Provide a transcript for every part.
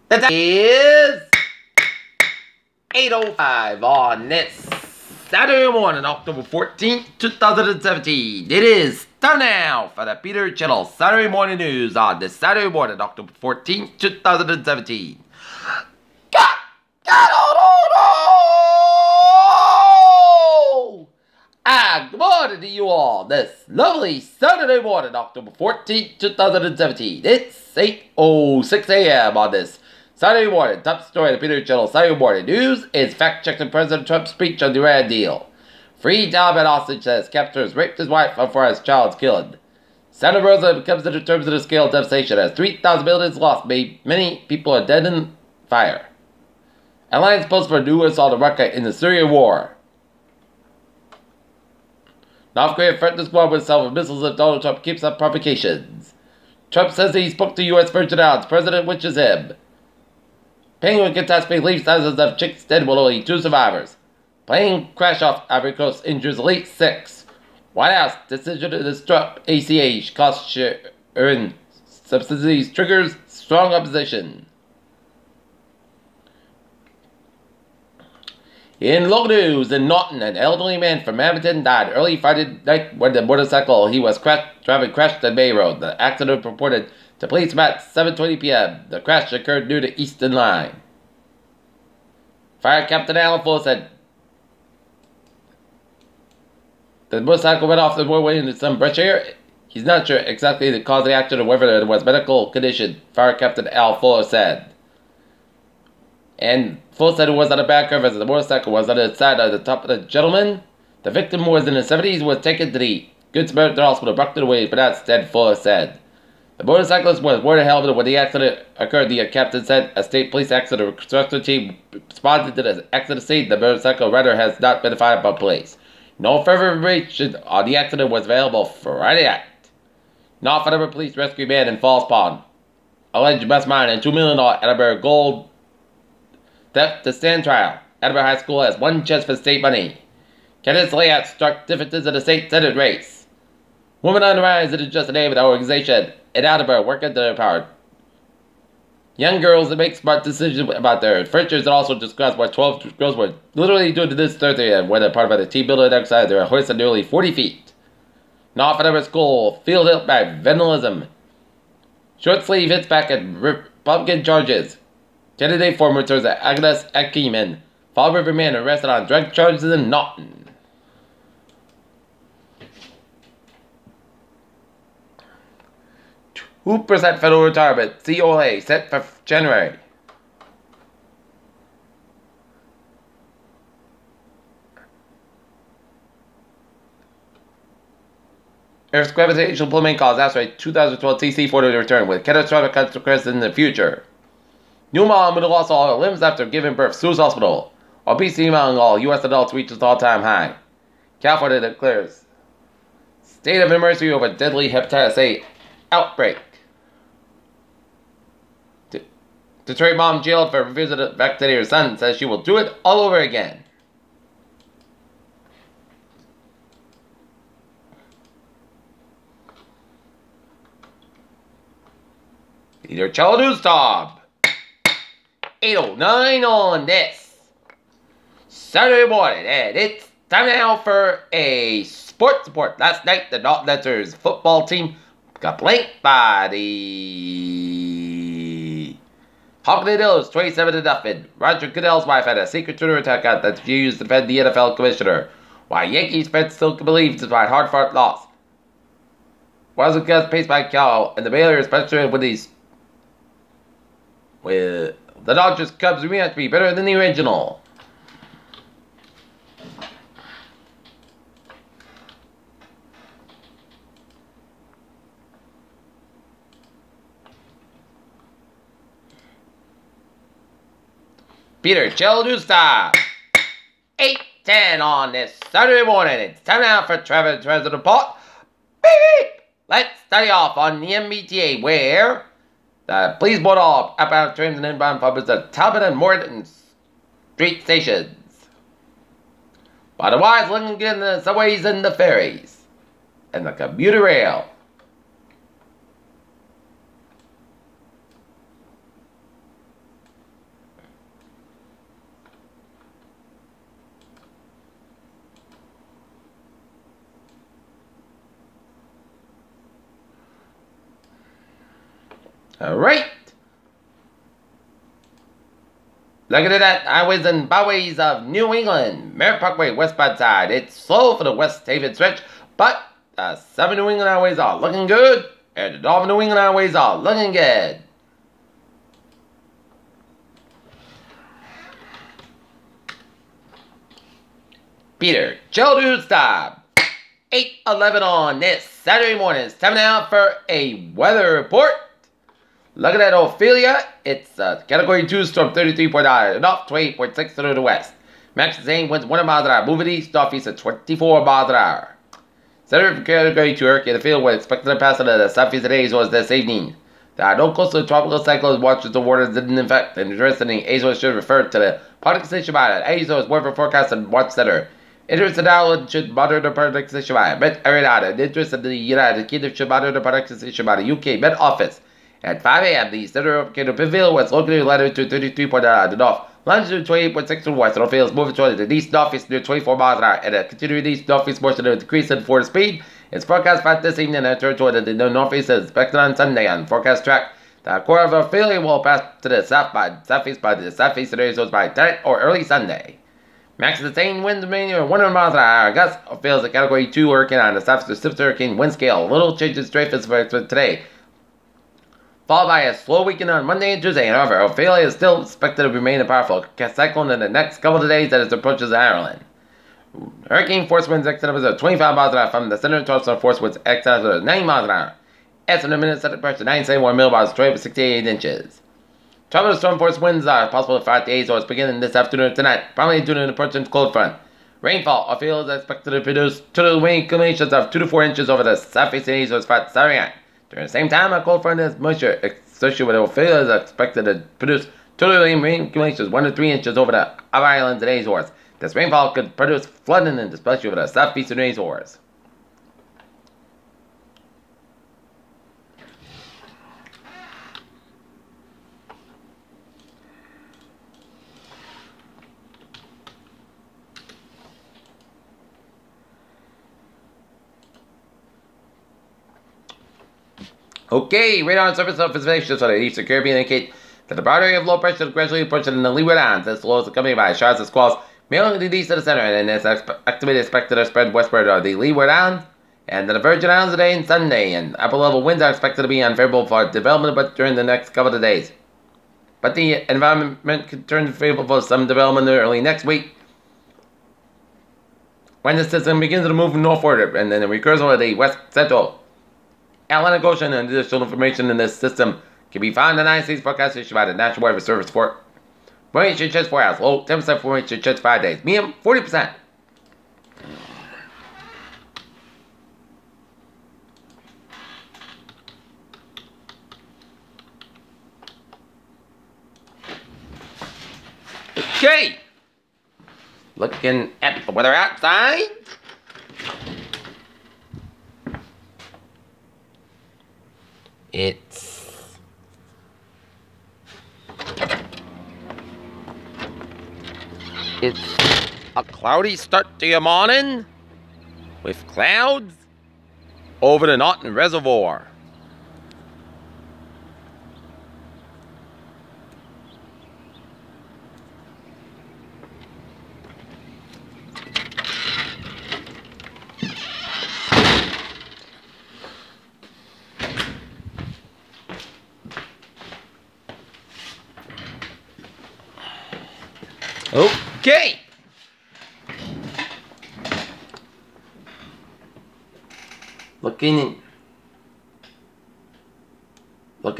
The time is 8:05 on this Saturday morning, October 14th, 2017. It is time now for the Peter Channel Saturday Morning News on this Saturday morning, October 14th, 2017. Good morning to you all this lovely Saturday morning, October 14th, 2017. It's 8:06 a.m. on this Saturday morning. Top story of the Peter Channel Saturday Morning News is fact-checking President Trump's speech on the Iran deal. Free Taliban hostage says captors raped his wife before his child's killed. Santa Rosa comes into terms of the scale of devastation as 3,000 buildings lost, many people are dead in fire. Alliance posts for new assault on Russia in the Syrian war. North Korea threatened to squad with itself with missiles if Donald Trump keeps up provocations. Trump says he spoke to U.S. Virgin Islands. President wishes him. Penguin catastrophe leaves thousands of chicks dead with only 2 survivors. Plane crash off Ivory Coast injures at least 6. White House decision to disrupt ACH cost sharing subsidies triggers strong opposition. In local news, in Norton, an elderly man from Hamilton died early Friday night when the motorcycle he was driving crashed on Bay Road. The accident reported to police about 7:20 p.m. The crash occurred near the Eastern Line. Fire Captain Alan Fuller said the motorcycle went off the roadway into some brush area. He's not sure exactly the cause of the accident or whether there was medical condition, Fire Captain Al Fuller said. And Fuller said it was on a bad curve as the motorcycle was on the side of the top of the gentleman. The victim, who was in his 70s, was taken to the Good Samaritan Hospital, Brockton away, but that's dead, Fuller said. The motorcyclist was wearing a helmet when the accident occurred, the captain said. A state police accident reconstruction team responded to the accident scene. The motorcycle rider has not been identified by police. No further information on the accident was available Friday night. North Edinburgh police rescue man in Falls Pond. Alleged mastermind and $2 million Edinburgh gold theft to stand trial. Edinburgh High School has one chance for state money. Candidates layout struck differences in the state senate race. Women on the Rise is just the name of the organization in Edinburgh working to their power. Young girls that make smart decisions about their futures and also discuss what 12 girls were literally doing to this Thursday when they're part of a team building exercise. They were hoisted nearly 40 feet. North Edinburgh School field hit by vandalism. Short sleeve hits back at Republican charges. Candidate former returns at Agnes Akiman. Fall River man arrested on drug charges in Norton. 2% federal retirement, COA, set for January. Earth's gravitational pull may cause asteroid 2012 TC40 to return with catastrophic consequences in the future. New mom would have lost all her limbs after giving birth. Sue's hospital. Obesity among all U.S. adults reaches all-time high. California declares state of emergency over deadly hepatitis A outbreak. Detroit mom jailed for refusing vaccinating her son says she will do it all over again. Peter Channel News Top 8:09 on this Saturday morning, and it's time now for a sports report. Last night, the Norton Lancers football team got blanked by the Hawkins Hills 27-0. Roger Goodell's wife had a secret Twitter attack out that she used to defend the NFL commissioner, while Yankees fans still can believe despite hard-fought loss. Wasn't just paced by Cal, and the Baylor especially with the Dodgers Cubs rematch be better than the original. Peter Channel News Stop 8:10 on this Saturday morning. It's time now for Travis Report. Beep! Let's study off on the MBTA, where the police bought all outbound trains and inbound publics at Talbot and Morton Street stations. Otherwise, looking in the subways and the ferries and the commuter rail. Alright. Looking at that, highways and byways of New England. Merritt Parkway, westbound side. It's slow for the West Haven stretch, but the 7 New England highways are looking good, and the 12 New England highways are looking good. Peter, chill dude, stop. 8:11 on this Saturday morning. It's time now for a weather report. Looking at Ophelia, it's a Category 2 storm, 33.9, and off 28.6 to the west. Max the same winds 1 miles an hour. Moving east, northeast at 24 miles an hour. Center for Category 2 hurricane, the field was expected to pass into the southeast today as well as this evening. There are no coastal tropical cyclones watches the waters didn't infect, and interestingly, Azores should refer to the prediction by the Azores weather forecast and watch center. Interested outlet should monitor the prediction by Met Area. Interest in the United Kingdom should monitor the prediction by the UK Met Office. At 5 a.m., the center of Piville was located latitude 33.9 to the north, longitude 28.6 to the west, and Ophelia is moving toward the east northeast near 24 miles an hour, and a continuing east northeast motion of decrease in forward speed. It's forecast for this evening and turn toward the northeast is expected on Sunday on forecast track. The core of Ophelia will pass to the southeast by the southeast areas by tonight or early Sunday. Max sustained winds remaining at 100 miles an hour. Gus Ophelia's a Category 2 hurricane on the south Pacific hurricane wind scale. Little changes strength for today, followed by a slow weekend on Monday and Tuesday. However, Ophelia is still expected to remain a powerful cyclone in the next couple of days as it approaches Ireland. Hurricane force winds extended of 25 miles an hour from the center towards force winds extended of 90 miles an hour. Estimate minute pressure 971 millibars, 68 inches. Tropical storm force winds are possible throughout the Azores beginning this afternoon tonight, probably due to an approaching cold front. Rainfall, Ophelia is expected to produce total wind accumulations of 2 to 4 inches over the southeastern Azores spot Saturday night. During the same time, a cold front is moisture associated with Ophelia is expected to produce total rain accumulations 1 to 3 inches over the other islands and Azores. This rainfall could produce flooding and especially over the southeastern Azores. Okay, radar surface observations for the Eastern Caribbean indicate that the broad area of low pressure is gradually approaching in the leeward islands. This low is accompanied by showers and squalls mainly to the east of the center, and is expected to spread westward of the leeward islands and the Virgin Islands today and Sunday. And upper level winds are expected to be unfavorable for development, but during the next couple of days. But the environment could turn favorable for some development early next week, when the system begins to move northward, and then it recurs over the west central Atlantic Ocean. And additional information in this system can be found in the United States forecast issued by the National Weather Service for moisture chance 4 hours. Low 10% for moisture chance 5 days. Medium 40%. Okay. Looking at the weather outside. It's a cloudy start to your morning with clouds over the Norton Reservoir. Okay. Looking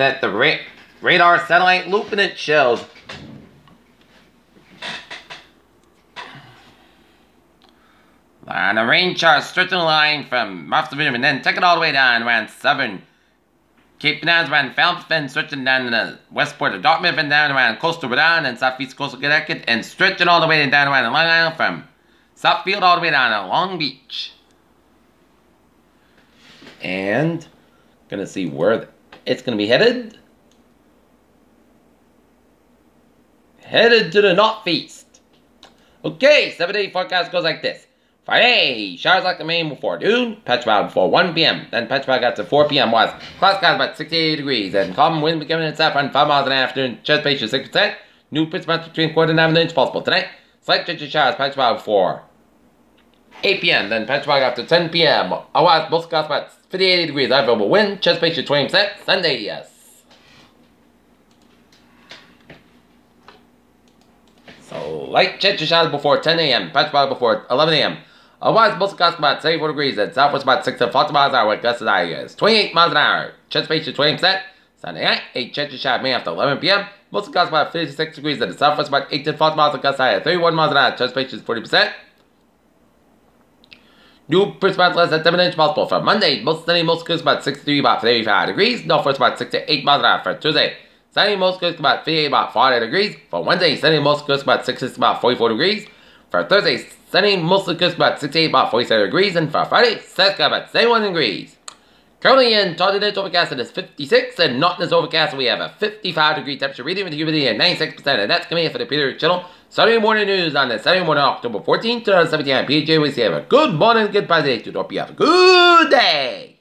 at the radar satellite loop, and it shows on a rain chart stretching the line from off the rim and then take it all the way down around southern Cape Canaveral, around Falmouth, and stretching down the westport of Dartmouth and down around coastal Rhode Island and southeast coastal Connecticut, and stretching all the way down around Long Island from Southfield all the way down to Long Beach. And gonna see where it's gonna be headed. Headed to the northeast. Okay, 7-day forecast goes like this. Friday, showers like the main before noon, Petrify before 1 p.m. Then Petrify got to 4 p.m. was clouds got about 68 degrees. And calm winds becoming at south around 5 miles an hour afternoon, Chesapeake 6%. New Pittsburgh between quarter and half an inch possible tonight. Slight chance of showers, Petrify before 8 p.m. Then Petrify after 10 p.m. Otherwise, most clouds about 58 degrees. Unfavorable wind, Chesapeake 20%. Sunday, yes. So, light chance of showers before 10 a.m. Petrify before 11 a.m. Otherwise, most gusts about 74 degrees and southwest about 6 to 40 miles an hour with gusts as high as 28 miles an hour. Chesapeake 20%. Sunday night, 8 chance of showers May after 11 p.m. Most gusts about 56 degrees and the southwest about 8 to 40 miles and gusts high at 31 miles an hour. Chesapeake 40%. New Pittsburgh less than 7 inch possible for Monday. Most sunny, most gusts about 63, about 35 degrees. Northwest about 6 to 8 miles an hour for Tuesday. Sunny, most gusts about 58, about 40 degrees. For Wednesday, sunny, most gusts about 6 to about 44 degrees. For Thursday, sunny, mostly gusts about 68, about 47 degrees. And for Friday, sun's got about 71 degrees. Currently in Taunton, it's overcast and it's 56, and Norton is overcast. We have a 55-degree temperature reading with humidity at 96%, and that's coming in for the Peter Channel. Saturday morning news on the Saturday morning, October 14th, 2017 on PJ. We say have a good morning, goodbye day. To hope you have a good day.